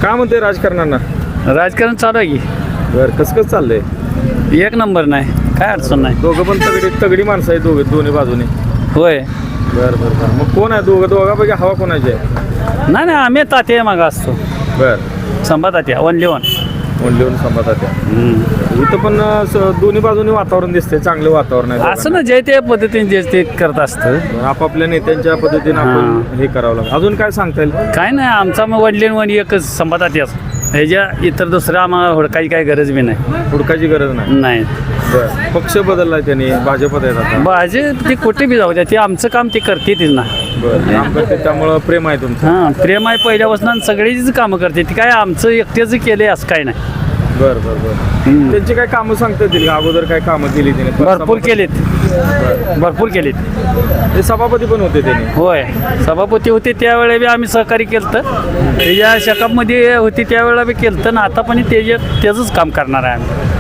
काय म्हणते राजकारणांना? राजकारण चालू आहे की बरं, कसं कसं चाललंय? एक नंबर नाही, काय अडचण नाही. दोघं पण तगडी माणसं आहे, दोन्ही बाजूने. होय. बरं बरं बरं. मग कोण आहे दोघांपैकी हवा कोणाची आहे? नाही नाही, आम्ही तात्या मागं असतो. बरं, संभा तात्या ओनली वन. लिहून संभातात इथं पण दोन्ही बाजूनी वातावरण दिसते, चांगलं वातावरण आहे असं ना, जे ते पद्धतीने जे ते करत असतं. आपापल्या नेत्यांच्या पद्धतीने आपण हे करावं लागतं. अजून काय सांगता येईल? काय नाही, आमचा मग वडील वन एकच संभा तात्याच. ह्याच्या इतर दुसरं आम्हाला हुडकायची काही गरज बी नाही. हुडकायची गरज नाही. नाही. बरं, पक्ष बदललाय त्यांनी, भाजपत आहेत आता. भाजप ते कुठे बी जाऊ द्या, ते आमचं काम ते करते तीच ना. बरं, काम करते त्यामुळं प्रेम आहे तुमचं. हां, प्रेम आहे पहिल्यापासून आणि सगळीच कामं करते ती. काय आमचं एकट्याचं केले असं काय नाही. बरं बरं बरं. त्यांची काय कामं सांगता येतील? अगोदर काय कामं केली त्याने? भरपूर केलेत, भरपूर केलेत. ते सभापती पण होते त्यांनी. होय, सभापती होते त्यावेळेला बी आम्ही सहकार्य केलं. त्याच्या शकापमध्ये होती त्यावेळेला बी केलं ना, आता पण त्याचंच काम करणार आहे आम्ही.